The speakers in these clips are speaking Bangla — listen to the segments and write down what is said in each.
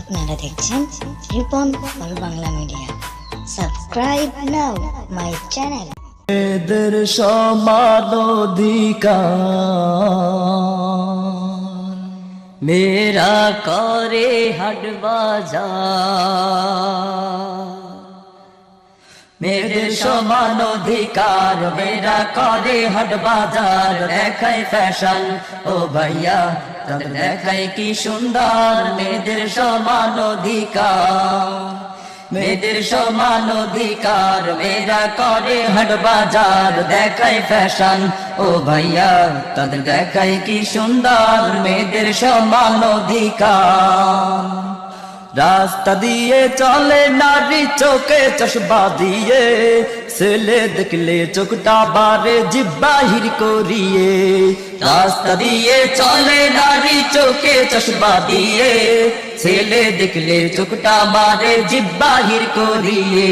আপনারা দেখছেন Ripon all Bangla media. Subscribe now my channel. এদের সমান অধিকার মেরা করে হাট বাজার, মেয়েদের সমান অধিকার মেরা করে হাট বাজার। দেখায় ফ্যাশন ও ভাইয়া তাদের দেখায় কি সুন্দর, মেয়েদের সমান অধিকার, মেয়েদের সমান অধিকার মেয়েরা করে হাট বাজার। দেখায় ফ্যাশন ও ভাইয়া তাদের দেখায় কি সুন্দর, মেয়েদের সমান অধিকার। রাস্তা দিয়ে চলে নারী চোখে চশমা দিয়ে, ছেলে দেখলে চোখটা বারে জিহ্বা বাহির করিয়ে। রাস্তা দিয়ে চলে নারী চোখে চশমা দিয়ে, ছেলে দেখলে চোখটা মারে জিহ্বা বাহির করিয়ে।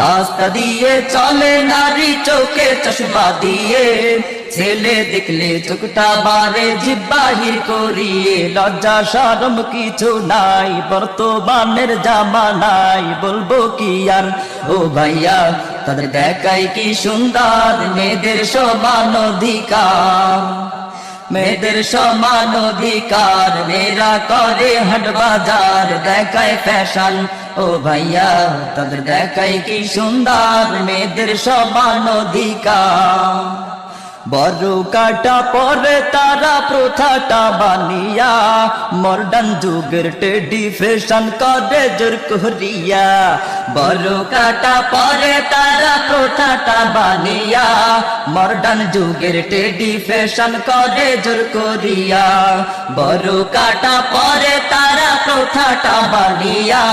রাস্তা দিয়ে চলে নারী চোখে চশমা দিয়ে, ছেলে দেখলে চোখটা মারে জিহ্বা বাহির করিয়ে। লজ্জা শরম কিছু নাই বর্তমানের জামানায়, বলবো কি আর ও ভাইয়া তাদের দেখায় কি সুন্দর, মেয়েদের সমান অধিকার, মেয়েদের সমান অধিকার মেয়েরা করে হাট বাজার। দেখায় ফ্যাশন ও ভাইয়া তাদের দেখায় কি সুন্দর, মেয়েদের সমান অধিকার। বড় কাটা পরে তারা প্রথাটা বানিয়া, মডার্ন যুগের টেডি ফ্যাশন করে জোর করিয়া। বড় কাটা পরে তারা প্রথাটা বানিয়া, মডার্ন যুগের টেডি ফ্যাশন করে জোর করিয়া। বড় কাটা পরে তারা প্রথাটা বানিয়া,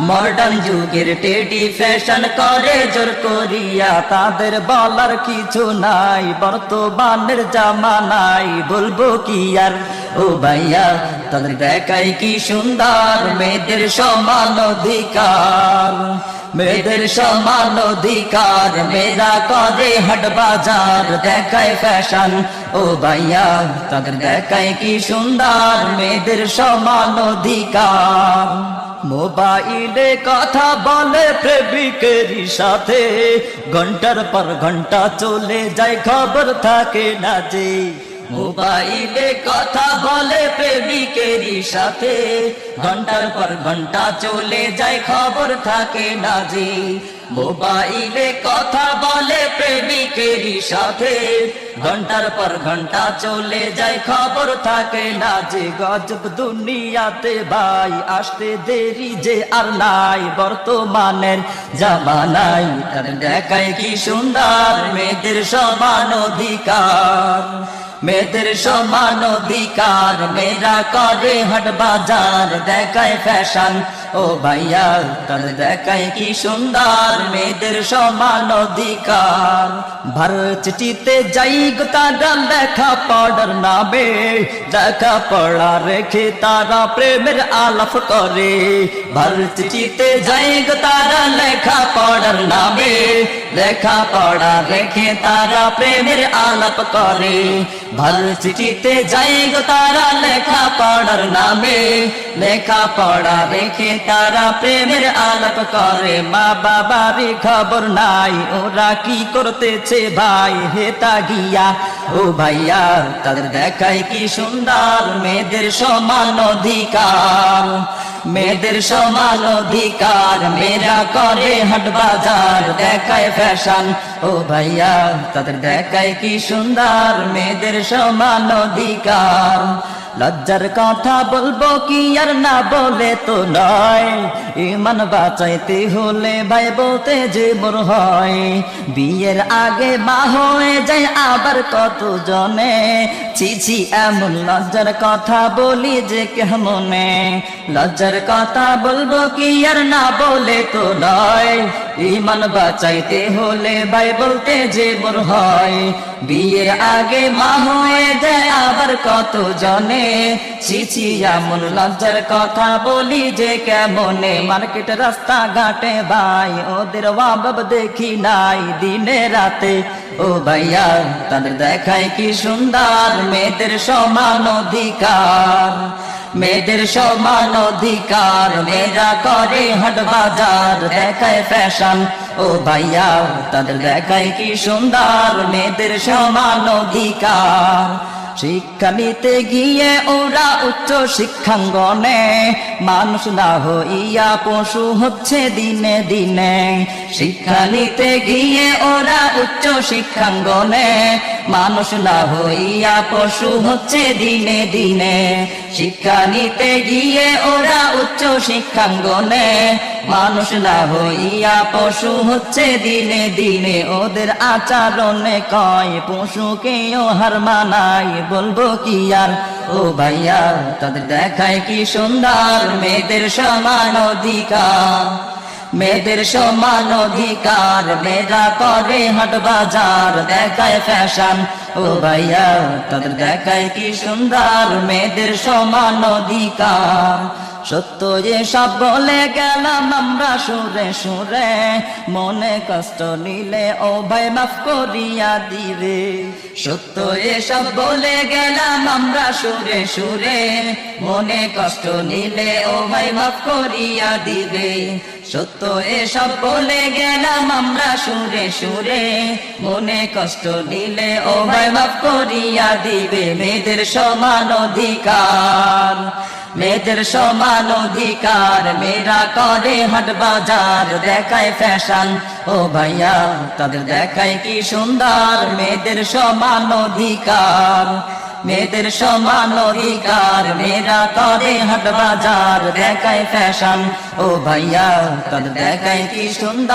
মডার্ন যুগের টেডি ফ্যাশন করে জোর করিয়া। তাদের বলার কিছু নাই বর্তমানের জামানায়, বলবো কি আর ও ভাইয়া তাদের দেখায় কি সুন্দর, মেয়েদের সমান অধিকার, মেয়েদের সমান অধিকার মেয়েরা করে হাট বাজার। দেখায় ফ্যাশন ও ভাইয়া তাদের দেখায় কি সুন্দর, মেয়েদের সমান অধিকার। মোবাইলে কথা বলে প্রেমিকের সাথে, ঘন্টার পর ঘন্টা চলে যায় খবর থাকে না যে। মোবাইলে কথা বলে প্রেমিকের সাথে, ঘন্টার পর ঘন্টা চলে যায় খবর থাকে না যে। মোবাইলে কথা বলে প্রেমিকের সাথে, ঘন্টার পর ঘন্টা চলে যায় খবর থাকে না যে। গজব দুনিয়াতে ভাই আসতে দেরি যে আর নাই, বর্তমানের জামানায় তাদের দেখায় কি সুন্দর, মেয়েদের সমান অধিকার, মেয়েদের সমান অধিকার মেয়েরা করে হাট বাজার। দেখায় ফ্যাশন ও ভাইয়া তাদের দেখায় কি সুন্দর, মেয়েদের সমান অধিকার। ভার্সিটিতে যাই গো তারা লেখা পড়ার নামে, লেখা পড়া রেখে তারা প্রেমের আলাপ করে। ভার্সিটিতে যাই গো তারা লেখা পড়ার নামে, লেখা পড়া রেখে তারা প্রেমের আলাপ করে। ভার্সিটিতে যাই গো তারা লেখা পড়ার নামে, লেখা পড়া রেখে তারা প্রেমের আলাপ করে। মা বাবার খবর নাই ওরা কি করতেছে ভাই, হেতা গিয়া ও ভাইয়া তাদের দেখায় কি সুন্দর, মেয়েদের সমান অধিকার, মেয়েদের সমান অধিকার মেয়েরা করে হাট বাজার। দেখায় ফ্যাশন ও ভাইয়া তাদের দেখায় কি সুন্দর, মেয়েদের সমান অধিকার। লজ্জার কথা বলবো কি আর না বলে তো নয়, ইমান বাঁচাইতে হলে ভাই বলতে যে মোর হয়। বিয়ের আগে মা হয়ে যায় আবার কত জনে, ছি এমন লজ্জার কথা বলি যে কেমনে। লজ্জার কথা বলবো কি আর না বলে তো নয়, ইমান বাঁচাইতে হলে ভাই বলতে যে মোর হয়। বিয়ের আগে মা হয়ে যায় আবার কত জনে, ছি এমন লজ্জার কথা বলি যে কেমনে। মার্কেট রাস্তা ঘাটে ভাই ওদের অভাব দেখি নাই দিনে রাতে ও ভাইয়া তাদের দেখায় কি সুন্দর, মেয়েদের সমান অধিকার, মেয়েদের সমান অধিকার, মেয়েরা করে হাট বাজার, দেখায় ফ্যাশন ও ভাইয়া তাদের দেখায় কি সুন্দর, মেয়েদের সমান অধিকার। শিক্ষা নিতে গিয়ে ওরা উচ্চ শিক্ষাঙ্গনে, মানুষ না হইয়া পশু হচ্ছে দিনে দিনে। শিক্ষা নিতে গিয়ে ওরা উচ্চ শিক্ষাঙ্গনে, মানুষ না হইয়া পশু হচ্ছে দিনে দিনে। শিক্ষা নিতে গিয়ে ওরা উচ্চ শিক্ষাঙ্গনে, মানুষ না হইয়া পশু হচ্ছে দিনে দিনে। ওদের আচরণে কয় পশুকেও হার মানায়, বলবো কি আর ও ভাইয়া তাদের দেখায় কি সুন্দর, মেয়েদের সমান অধিকার, মেয়েদের সমান অধিকার। মেয়েরা করে হাট বাজার, দেখায় ফ্যাশন ও ভাইয়া তাদের দেখায় কি সুন্দর, মেয়েদের সমান অধিকার। সত্য যে সব বলে গেলাম আমরা সুরে সুরে, মনে কষ্ট নিলে ও ভাই মাফ করিয়া দিবে। সত্য এসব বলে গেলাম আমরা সুরে সুরে, মনে কষ্ট নিলে ও ভাই মাফ করিয়া দিবে। সত্য এসব বলে গেলাম আমরা সুরে সুরে, মনে কষ্ট নিলে ও ভাই মাফ করিয়া দিবে। মেয়েদের সমান অধিকার, মেয়েদের সমান অধিকার। মেয়েরা করে হাট বাজার, দেখায় ফ্যাশন ও ভাইয়া তাদের দেখায় কি সুন্দর, মেয়েদের সমান অধিকার, মেয়েদের সমান অধিকার। মেয়েরা করে হাট বাজার, দেখায় ফ্যাশন ও ভাইয়া তাদের দেখায় কি সুন্দর।